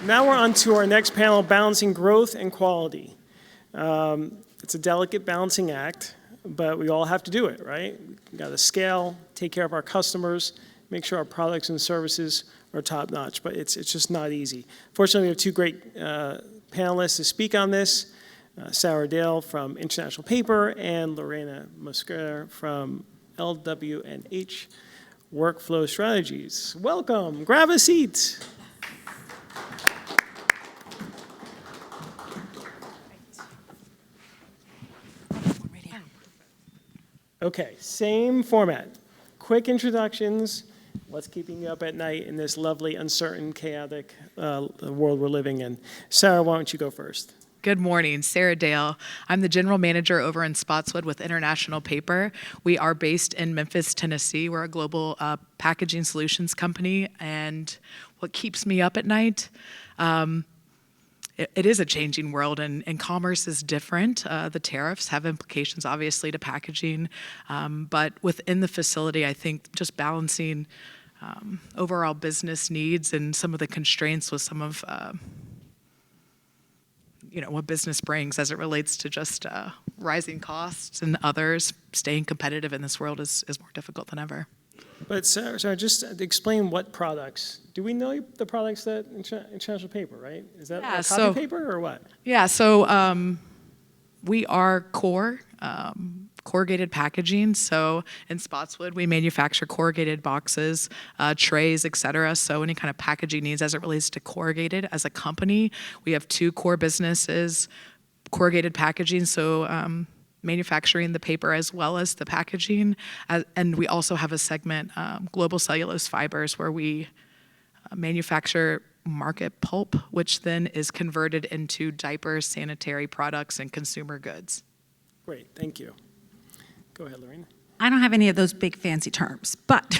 Now we're on to our next panel, balancing growth and quality. It's a delicate balancing act, but we all have to do it, right? We've got to scale, take care of our customers, make sure our products and services are top-notch, but it's just not easy. Fortunately, we have two great panelists to speak on this, Sarah Dale from International Paper and Lorena Mosquera from LW&H Workflow Strategies. Welcome, grab a seat. Okay, same format. Quick introductions. What's keeping you up at night in this lovely, uncertain, chaotic world we're living in? Sarah, why don't you go first? Good morning, Sarah Dale. I'm the general manager over in Spotswood with International Paper. We are based in Memphis, Tennessee. We're a global packaging solutions company, and what keeps me up at night, it is a changing world, and commerce is different. The tariffs have implications, obviously, to packaging, but within the facility, I think just balancing overall business needs and some of the constraints with some of what business brings as it relates to just rising costs and others. Staying competitive in this world is more difficult than ever. But Sarah, just explain what products. Do we know the products that International Paper, right? Is that like copy paper or what? Yeah, so we are corrugated packaging. So in Spotswood, we manufacture corrugated boxes, trays, et cetera. So any kind of packaging needs as it relates to corrugated. As a company, we have two core businesses, corrugated packaging, so manufacturing the paper as well as the packaging. And we also have a segment, Global Cellulose Fibers, where we manufacture market pulp, which then is converted into diapers, sanitary products, and consumer goods. Great, thank you. Go ahead, Lorena. I don't have any of those big fancy terms, but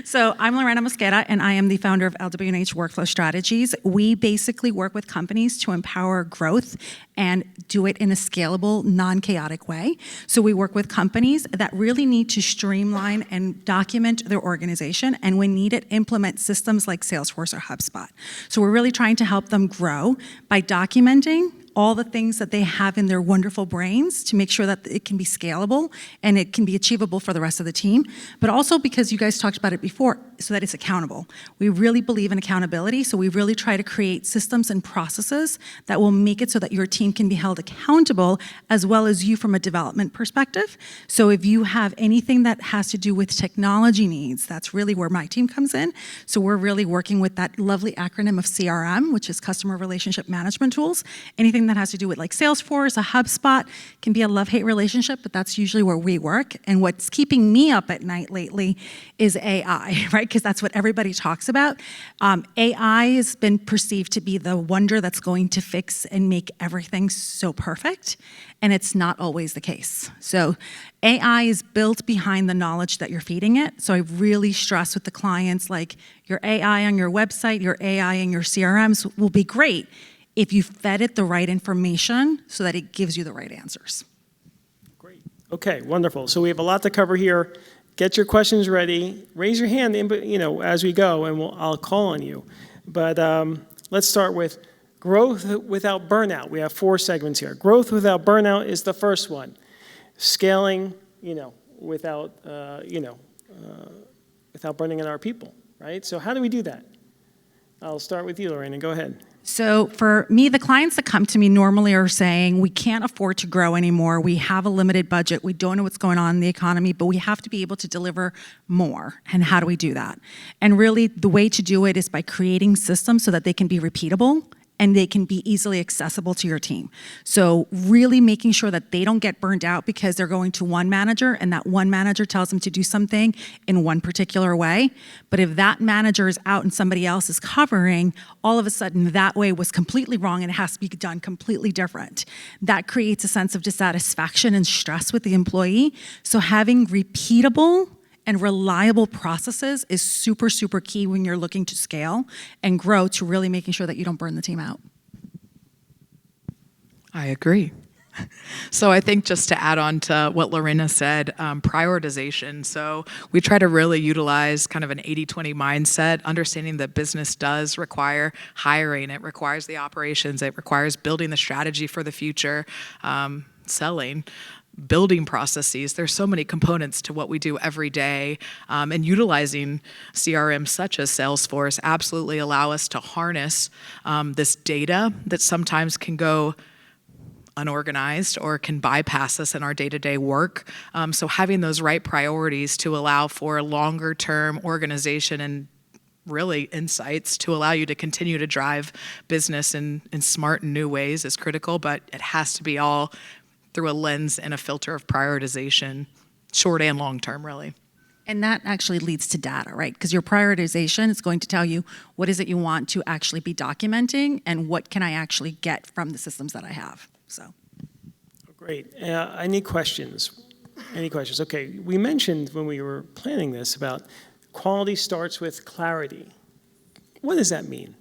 so I'm Lorena Mosquera, and I am the founder of LW&H Workflow Strategies. We basically work with companies to empower growth and do it in a scalable, non-chaotic way. So we work with companies that really need to streamline and document their organization, and when needed, implement systems like Salesforce or HubSpot. So we're really trying to help them grow by documenting all the things that they have in their wonderful brains to make sure that it can be scalable and it can be achievable for the rest of the team, but also because you guys talked about it before, so that it's accountable. We really believe in accountability, so we really try to create systems and processes that will make it so that your team can be held accountable as well as you from a development perspective. So if you have anything that has to do with technology needs, that's really where my team comes in. So we're really working with that lovely acronym of CRM, which is Customer Relationship Management Tools. Anything that has to do with like Salesforce, a HubSpot, can be a love-hate relationship, but that's usually where we work. And what's keeping me up at night lately is AI, right? Because that's what everybody talks about. AI has been perceived to be the wonder that's going to fix and make everything so perfect, and it's not always the case. So AI is built behind the knowledge that you're feeding it. So I really stress with the clients, like your AI on your website, your AI in your CRMs will be great if you fed it the right information so that it gives you the right answers. Great. Okay, wonderful. So we have a lot to cover here. Get your questions ready. Raise your hand, as we go, and I'll call on you. But let's start with growth without burnout. We have 4 segments here. Growth without burnout is the first one. Scaling, without burning out our people, right? So how do we do that? I'll start with you, Lorena. Go ahead. So for me, the clients that come to me normally are saying, we can't afford to grow anymore. We have a limited budget. We don't know what's going on in the economy, but we have to be able to deliver more. And how do we do that? And really, the way to do it is by creating systems so that they can be repeatable and they can be easily accessible to your team. So really making sure that they don't get burned out because they're going to one manager and that one manager tells them to do something in one particular way. But if that manager is out and somebody else is covering, all of a sudden that way was completely wrong and it has to be done completely different. That creates a sense of dissatisfaction and stress with the employee. So having repeatable and reliable processes is super, super key when you're looking to scale and grow, to really making sure that you don't burn the team out. I agree. So I think just to add on to what Lorena said, prioritization. So we try to really utilize kind of an 80-20 mindset, understanding that business does require hiring, it requires the operations, it requires building the strategy for the future, selling, building processes. There's so many components to what we do every day, and utilizing CRM such as Salesforce absolutely allow us to harness this data that sometimes can go unorganized or can bypass us in our day-to-day work. So having those right priorities to allow for longer-term organization and really insights to allow you to continue to drive business in smart and new ways is critical, but it has to be all through a lens and a filter of prioritization, short and long-term, really. And that actually leads to data, right? Because your prioritization is going to tell you what is it you want to actually be documenting and what can I actually get from the systems that I have. So, Great. Any questions? Any questions? Okay, we mentioned when we were planning this about quality starts with clarity. What does that mean?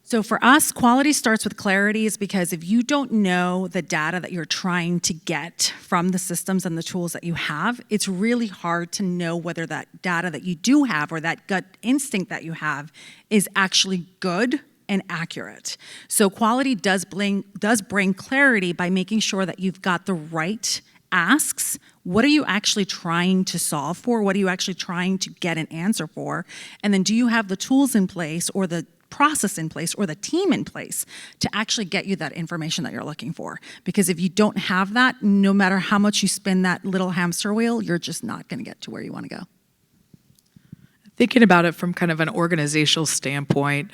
So for us, quality starts with clarity is because if you don't know the data that you're trying to get from the systems and the tools that you have, it's really hard to know whether that data that you do have or that gut instinct that you have is actually good and accurate. So quality does bring clarity by making sure that you've got the right asks. What are you actually trying to solve for? What are you actually trying to get an answer for? And then do you have the tools in place or the process in place or the team in place to actually get you that information that you're looking for? Because if you don't have that, no matter how much you spin that little hamster wheel, you're just not going to get to where you want to go. Thinking about it from kind of an organizational standpoint,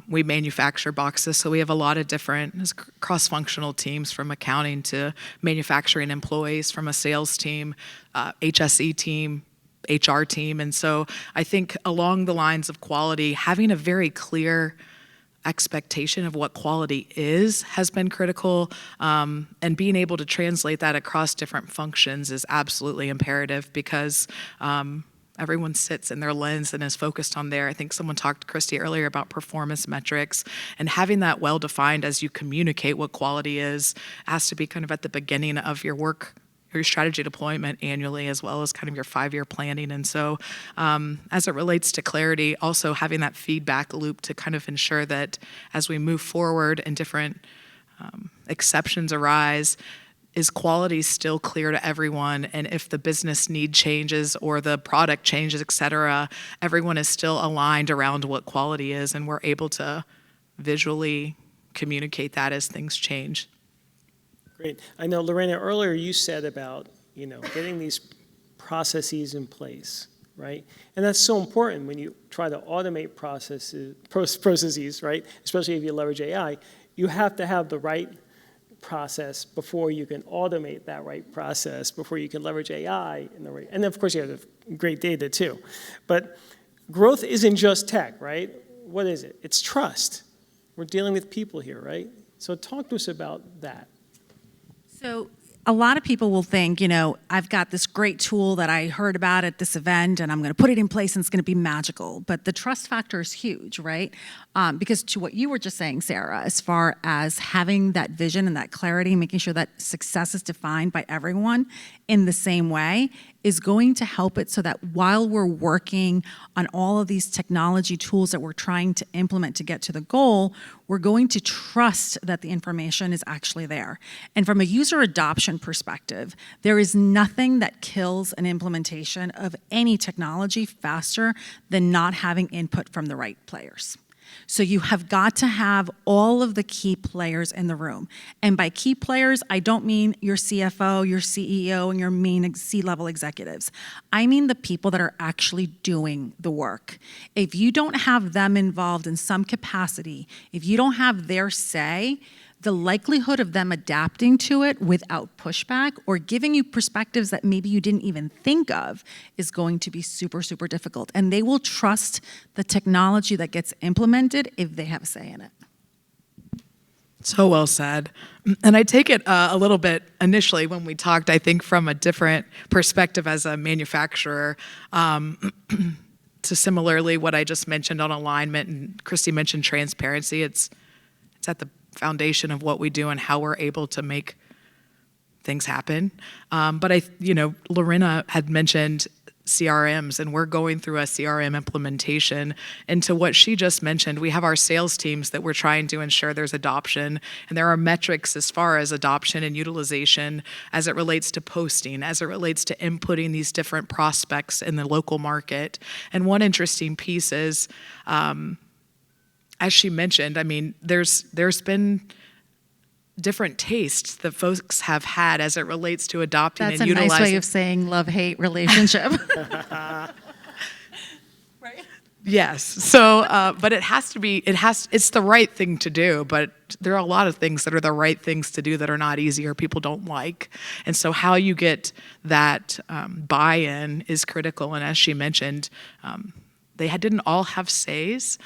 we manufacture boxes, so we have a lot of different cross-functional teams, from accounting to manufacturing employees, from a sales team, HSE team, HR team. And so I think along the lines of quality, having a very clear expectation of what quality is has been critical, and being able to translate that across different functions is absolutely imperative, because everyone sits in their lens and is focused on there. I think someone talked to Christy earlier about performance metrics, and having that well defined as you communicate what quality is has to be kind of at the beginning of your work, your strategy deployment annually, as well as kind of your 5-year planning. And so as it relates to clarity, also having that feedback loop to kind of ensure that as we move forward and different exceptions arise, is quality still clear to everyone? And if the business need changes or the product changes, et cetera, everyone is still aligned around what quality is, and we're able to visually communicate that as things change. Great. I know, Lorena, earlier you said about, getting these processes in place, right? And that's so important when you try to automate processes, right? Especially if you leverage AI, you have to have the right process before you can automate that right process, before you can leverage AI in the right, and then of course you have great data too. But growth isn't just tech, right? What is it? It's trust. We're dealing with people here, right? So talk to us about that. So a lot of people will think, I've got this great tool that I heard about at this event and I'm going to put it in place and it's going to be magical. But the trust factor is huge, right? Because to what you were just saying, Sarah, as far as having that vision and that clarity, making sure that success is defined by everyone in the same way is going to help it so that while we're working on all of these technology tools that we're trying to implement to get to the goal, we're going to trust that the information is actually there. And from a user adoption perspective, there is nothing that kills an implementation of any technology faster than not having input from the right players. So you have got to have all of the key players in the room. And by key players, I don't mean your CFO, your CEO, and your main C-level executives. I mean the people that are actually doing the work. If you don't have them involved in some capacity, if you don't have their say, the likelihood of them adapting to it without pushback or giving you perspectives that maybe you didn't even think of is going to be super, super difficult. And they will trust the technology that gets implemented if they have a say in it. So well said. And I take it a little bit initially when we talked, I think from a different perspective as a manufacturer, to similarly what I just mentioned on alignment, and Christy mentioned transparency. It's at the foundation of what we do and how we're able to make things happen. But Lorena had mentioned CRMs, and we're going through a CRM implementation. And to what she just mentioned, we have our sales teams that we're trying to ensure there's adoption, and there are metrics as far as adoption and utilization as it relates to posting, as it relates to inputting these different prospects in the local market. And one interesting piece is, as she mentioned, I mean, there's been different tastes that folks have had as it relates to adopting That's and a utilizing. nice way of saying love-hate relationship. Right? Yes. So, but it's the right thing to do, but there are a lot of things that are the right things to do that are not easy or people don't like. And so how you get that buy-in is critical. And as she mentioned, they didn't all have says.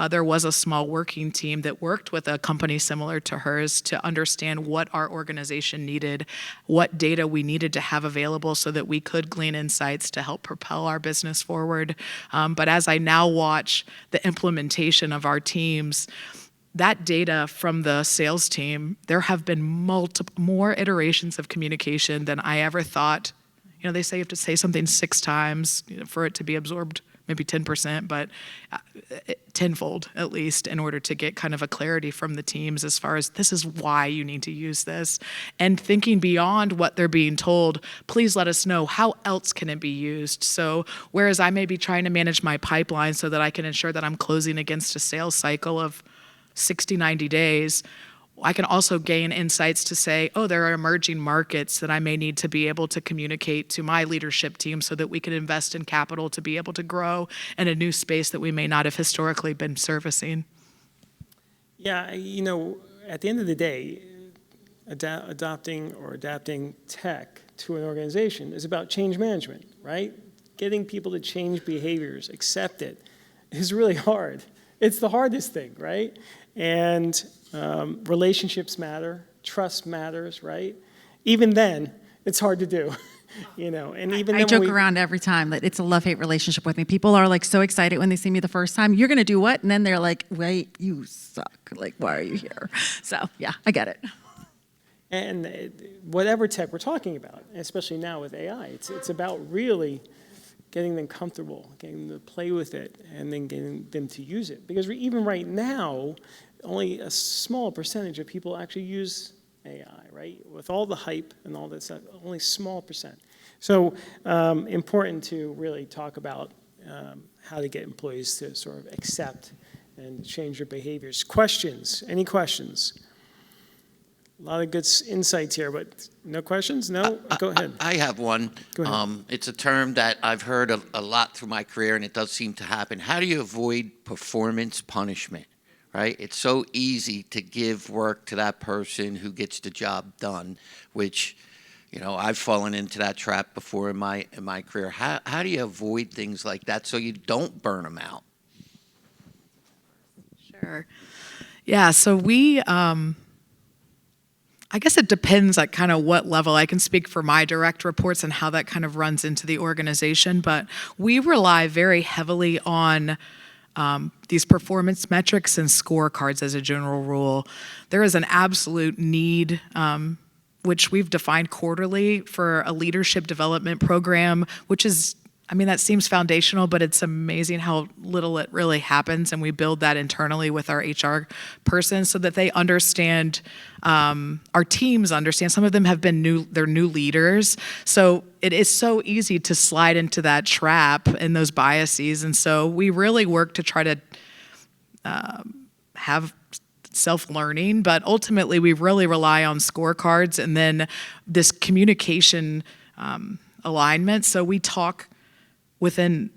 There was a small working team that worked with a company similar to hers to understand what our organization needed, what data we needed to have available so that we could glean insights to help propel our business forward. But as I now watch the implementation of our teams, that data from the sales team, there have been more iterations of communication than I ever thought. They say you have to say something 6 times for it to be absorbed, maybe 10%, but tenfold at least, in order to get kind of a clarity from the teams as far as this is why you need to use this. And thinking beyond what they're being told, please let us know how else can it be used. So whereas I may be trying to manage my pipeline so that I can ensure that I'm closing against a sales cycle of 60, 90 days, I can also gain insights to say, oh, there are emerging markets that I may need to be able to communicate to my leadership team so that we can invest in capital to be able to grow in a new space that we may not have historically been servicing. Yeah, at the end of the day, adopting or adapting tech to an organization is about change management, right? Getting people to change behaviors, accept it, is really hard. It's the hardest thing, right? And relationships matter, trust matters, right? Even then, it's hard to do, And even I then joke around every time that it's a love-hate relationship with me. People are like so excited when they see me the first time. You're gonna do what? And then they're like, wait, you suck. Like, why are you here? So yeah, I get it. And whatever tech we're talking about, especially now with AI, it's about really getting them comfortable, getting them to play with it, and then getting them to use it. Because even right now, only a small percentage of people actually use AI, right? With all the hype and all that stuff, only a small percent. So important to really talk about how to get employees to sort of accept and change their behaviors. Questions? Any questions? A lot of good insights here, but no questions? No? Go ahead. I have one. Go ahead. It's a term that I've heard a lot through my career, and it does seem to happen. How do you avoid performance punishment, right? It's so easy to give work to that person who gets the job done, which, I've fallen into that trap before in my career. How do you avoid things like that so you don't burn them out? Sure. Yeah, so we... I guess it depends at kind of what level. I can speak for my direct reports and how that kind of runs into the organization, but we rely very heavily on these performance metrics and scorecards as a general rule. There is an absolute need, which we've defined quarterly, for a leadership development program, which is, that seems foundational, but it's amazing how little it really happens. And we build that internally with our HR person so that they understand, our teams understand. Some of them have been they're new leaders. So it is so easy to slide into that trap and those biases. And so we really work to try to have self-learning, but ultimately we really rely on scorecards and then this communication alignment. So we talk within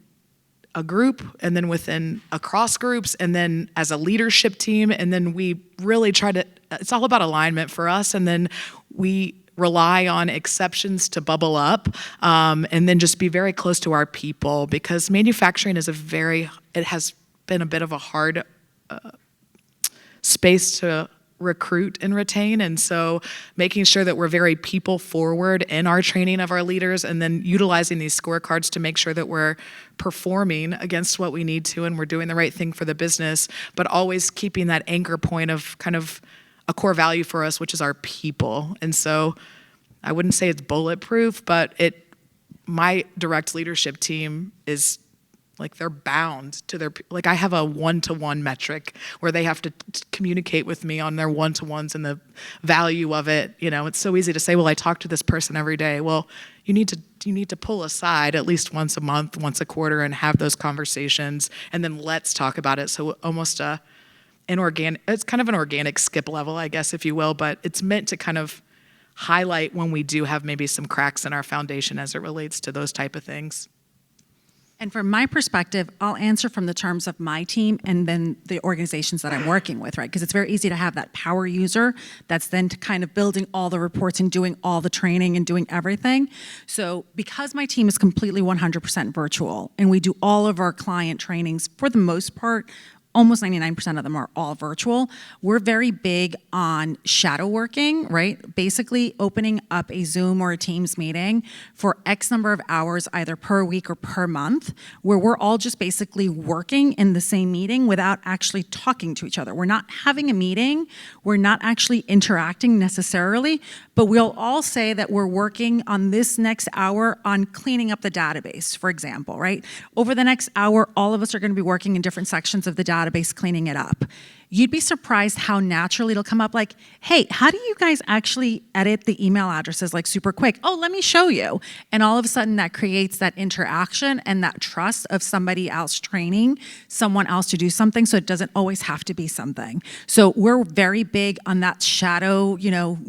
a group and then within across groups and then as a leadership team, and then we really it's all about alignment for us, and then we rely on exceptions to bubble up, and then just be very close to our people, because manufacturing is it has been a bit of a hard space to recruit and retain. And so making sure that we're very people forward in our training of our leaders, and then utilizing these scorecards to make sure that we're performing against what we need to and we're doing the right thing for the business, but always keeping that anchor point of kind of a core value for us, which is our people. And so I wouldn't say it's bulletproof, but my direct leadership team is like they're bound to their, like I have a one-to-one metric where they have to communicate with me on their one-to-ones and the value of it. You know, it's so easy to say, well, I talk to this person every day. Well, you need to pull aside at least once a month, once a quarter, and have those conversations, and then let's talk about it. So almost it's kind of an organic skip level, I guess, if you will, but it's meant to kind of highlight when we do have maybe some cracks in our foundation as it relates to those type of things. And from my perspective, I'll answer from the terms of my team and then the organizations that I'm working with, right? Because it's very easy to have that power user that's then kind of building all the reports and doing all the training and doing everything. So because my team is completely 100% virtual and we do all of our client trainings for the most part, almost 99% of them are all virtual. We're very big on shadow working, right? Basically opening up a Zoom or a Teams meeting for X number of hours, either per week or per month, where we're all just basically working in the same meeting without actually talking to each other. We're not having a meeting. We're not actually interacting necessarily, but we'll all say that we're working on this next hour on cleaning up the database, for example, right? Over the next hour, all of us are going to be working in different sections of the database, cleaning it up. You'd be surprised how naturally it'll come up like, hey, how do you guys actually edit the email addresses like super quick? Oh, let me show you. And all of a sudden that creates that interaction and that trust of somebody else training someone else to do something, so it doesn't always have to be something. So we're very big on that shadow,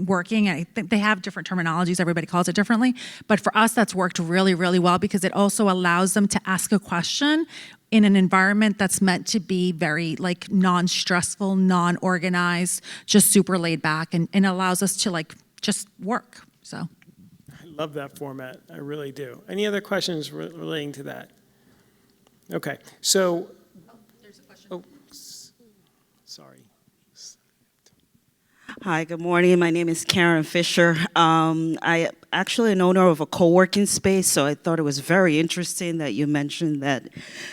working. I think they have different terminologies, everybody calls it differently. But for us, that's worked really, really well because it also allows them to ask a question in an environment that's meant to be very like non-stressful, non-organized, just super laid back, and allows us to like just work. So I love that format. I really do. Any other questions relating to that? Okay, so. There's a question. Oh, sorry. Hi, good morning. My name is Karen Fisher. I actually an owner of a co-working space, so I thought it was very interesting that you mentioned that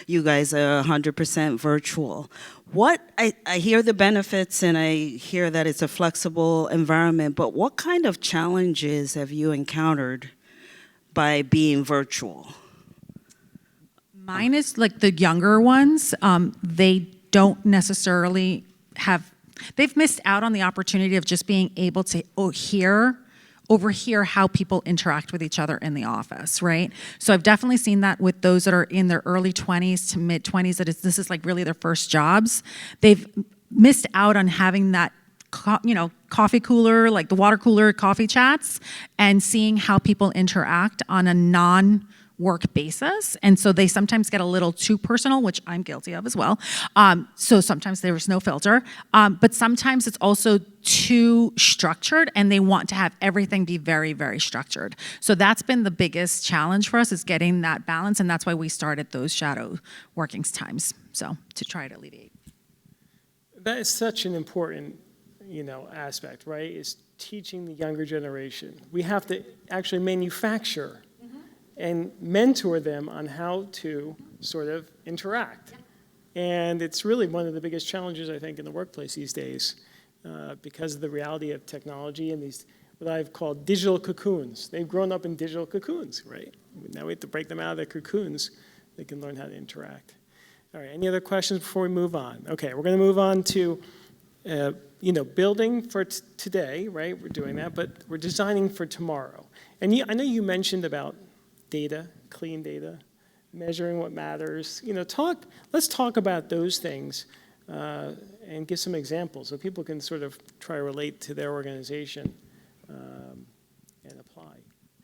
you guys are 100% virtual. I hear the benefits and I hear that it's a flexible environment, but what kind of challenges have you encountered by being virtual? Mine is like the younger ones. They don't necessarily they've missed out on the opportunity of just being able to overhear how people interact with each other in the office, right? So I've definitely seen that with those that are in their early 20s to mid 20s, this is like really their first jobs. They've missed out on having that coffee cooler, like the water cooler coffee chats, and seeing how people interact on a non-work basis. And so they sometimes get a little too personal, which I'm guilty of as well. So sometimes there's no filter, but sometimes it's also too structured and they want to have everything be very, very structured. So that's been the biggest challenge for us, is getting that balance. And that's why we started those shadow working times. So to try to alleviate. That is such an important, aspect, right? Is teaching the younger generation. We have to actually manufacture and mentor them on how to sort of interact. And it's really one of the biggest challenges, I think, in the workplace these days because of the reality of technology and these, what I've called digital cocoons. They've grown up in digital cocoons, right? Now we have to break them out of their cocoons. They can learn how to interact. All right, any other questions before we move on? Okay, we're going to move on to building for today, right? We're doing that, but we're designing for tomorrow. And I know you mentioned about data, clean data, measuring what matters. Let's talk about those things and give some examples so people can sort of try to relate to their organization and apply.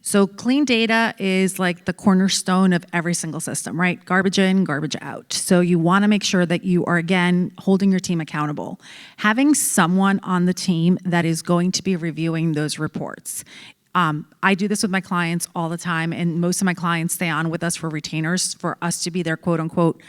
So clean data is like the cornerstone of every single system, right? Garbage in, garbage out. So you want to make sure that you are, again, holding your team accountable. Having someone on the team that is going to be reviewing those reports. I do this with my clients all the time, and most of my clients stay on with us for retainers, for us to be their quote-unquote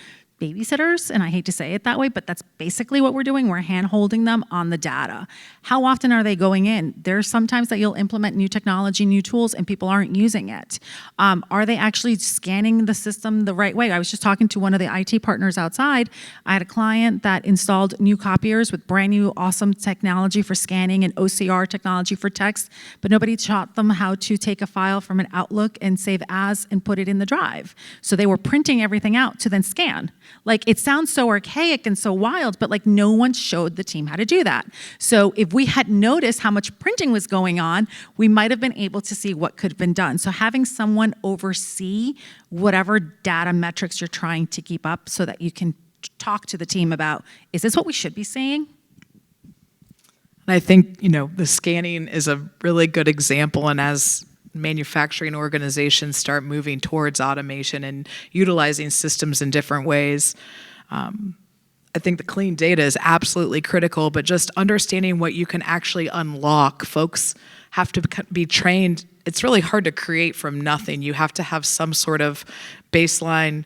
babysitters, and I hate to say it that way, but that's basically what we're doing. We're hand-holding them on the data. How often are they going in? There's sometimes that you'll implement new technology, new tools, and people aren't using it. Are they actually scanning the system the right way? I was just talking to one of the IT partners outside. I had a client that installed new copiers with brand new awesome technology for scanning and OCR technology for text, but nobody taught them how to take a file from an Outlook and save as and put it in the drive. So they were printing everything out to then scan. Like, it sounds so archaic and so wild, but like no one showed the team how to do that. So if we had noticed how much printing was going on, we might have been able to see what could have been done. So having someone oversee whatever data metrics you're trying to keep up so that you can talk to the team about, is this what we should be seeing? And I think, the scanning is a really good example, and as manufacturing organizations start moving towards automation and utilizing systems in different ways, I think the clean data is absolutely critical, but just understanding what you can actually unlock. Folks have to be trained. It's really hard to create from nothing. You have to have some sort of baseline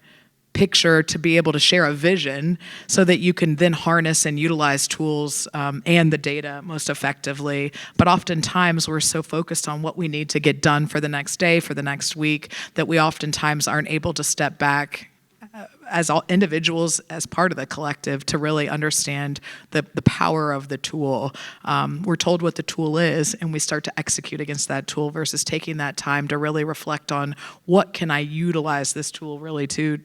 picture to be able to share a vision so that you can then harness and utilize tools and the data most effectively. But oftentimes we're so focused on what we need to get done for the next day, for the next week, that we oftentimes aren't able to step back as all individuals, as part of the collective, to really understand the power of the tool. We're told what the tool is, and we start to execute against that tool versus taking that time to really reflect on what can I utilize this tool really to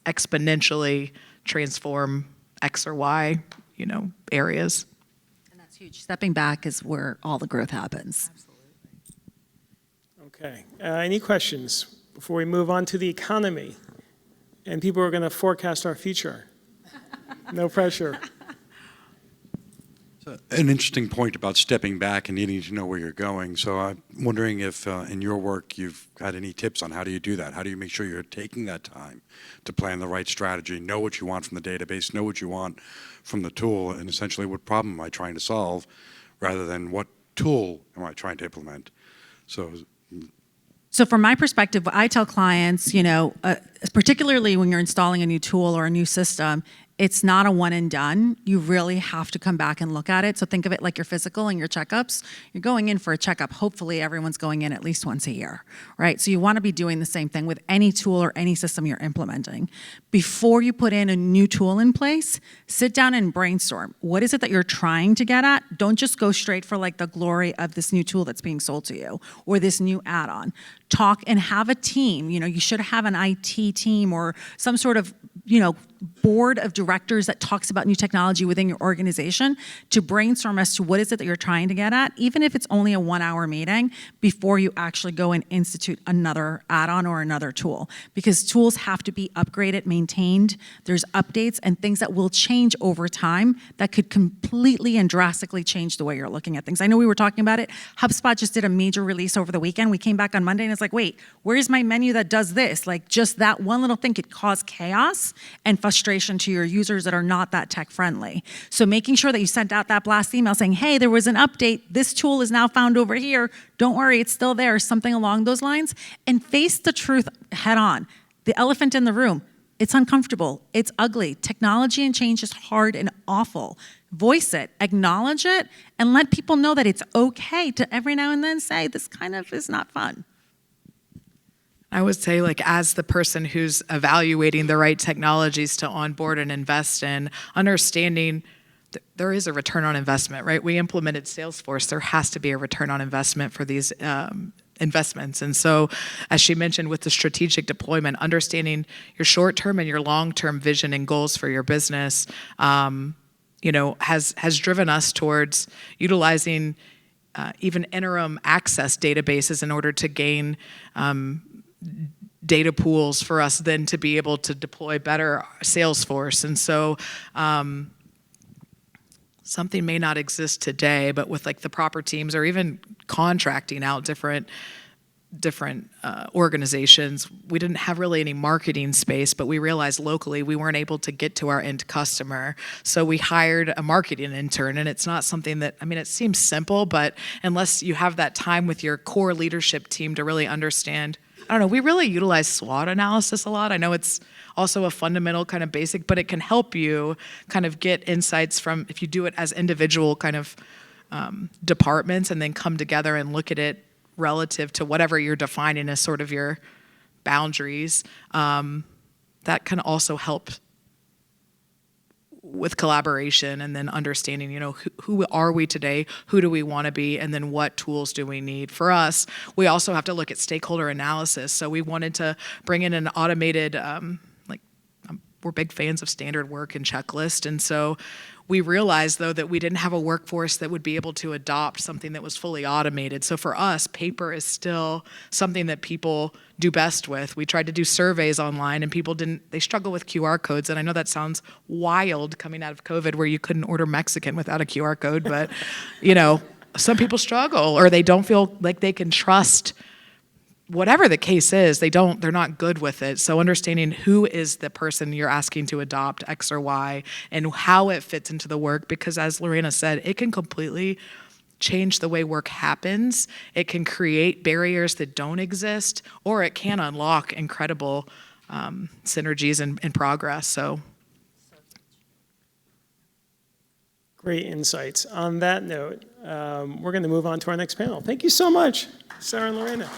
exponentially transform X or Y, areas. And that's huge. Stepping back is where all the growth happens. Okay. Any questions before we move on to the economy? And people are going to forecast our future. No pressure. An interesting point about stepping back and needing to know where you're going. So I'm wondering if in your work you've got any tips on how do you do that? How do you make sure you're taking that time to plan the right strategy, know what you want from the database, know what you want from the tool, and essentially what problem am I trying to solve rather than what tool am I trying to implement? So from my perspective, I tell clients, particularly when you're installing a new tool or a new system, it's not a one and done. You really have to come back and look at it. So think of it like your physical and your checkups. You're going in for a checkup. Hopefully everyone's going in at least once a year, right? So you want to be doing the same thing with any tool or any system you're implementing. Before you put in a new tool in place, sit down and brainstorm. What is it that you're trying to get at? Don't just go straight for like the glory of this new tool that's being sold to you or this new add-on. Talk and have a team. You should have an IT team or some sort of, board of directors that talks about new technology within your organization to brainstorm as to what is it that you're trying to get at, even if it's only a 1-hour meeting before you actually go and institute another add-on or another tool. Because tools have to be upgraded, maintained. There's updates and things that will change over time that could completely and drastically change the way you're looking at things. I know we were talking about it. HubSpot just did a major release over the weekend. We came back on Monday and it's like, wait, where's my menu that does this? Like, just that one little thing could cause chaos and frustration to your users that are not that tech friendly. So making sure that you sent out that blast email saying, hey, there was an update. This tool is now found over here. Don't worry, it's still there. Something along those lines. And face the truth head on. The elephant in the room. It's uncomfortable. It's ugly. Technology and change is hard and awful. Voice it, acknowledge it, and let people know that it's okay to every now and then say, this kind of is not fun. I would say, as the person who's evaluating the right technologies to onboard and invest in, understanding there is a return on investment, right? We implemented Salesforce. There has to be a return on investment for these investments. And so, as she mentioned, with the strategic deployment, understanding your short-term and your long-term vision and goals for your business, has driven us towards utilizing even interim access databases in order to gain data pools for us then to be able to deploy better Salesforce. And so something may not exist today, but with the proper teams or even contracting out different organizations, we didn't have really any marketing space, but we realized locally we weren't able to get to our end customer. So we hired a marketing intern, and it's not something that, it seems simple, but unless you have that time with your core leadership team to really understand, I don't know, we really utilize SWOT analysis a lot. I know it's also a fundamental kind of basic, but it can help you kind of get insights from, if you do it as individual kind of departments and then come together and look at it relative to whatever you're defining as sort of your boundaries, that can also help with collaboration and then understanding, you know, who are we today, who do we want to be, and then what tools do we need. For us, we also have to look at stakeholder analysis. So we wanted to bring in an automated, we're big fans of standard work and checklist. And so we realized, though, that we didn't have a workforce that would be able to adopt something that was fully automated. So for us, paper is still something that people do best with. We tried to do surveys online and people they struggle with QR codes. And I know that sounds wild coming out of COVID where you couldn't order Mexican without a QR code, but you know, some people struggle or they don't feel like they can trust whatever the case is, they're not good with it. So understanding who is the person you're asking to adopt X or Y and how it fits into the work, because as Lorena said, it can completely change the way work happens. It can create barriers that don't exist, or it can unlock incredible synergies and progress. So. Great insights. On that note, we're going to move on to our next panel. Thank you so much, Sarah and Lorena.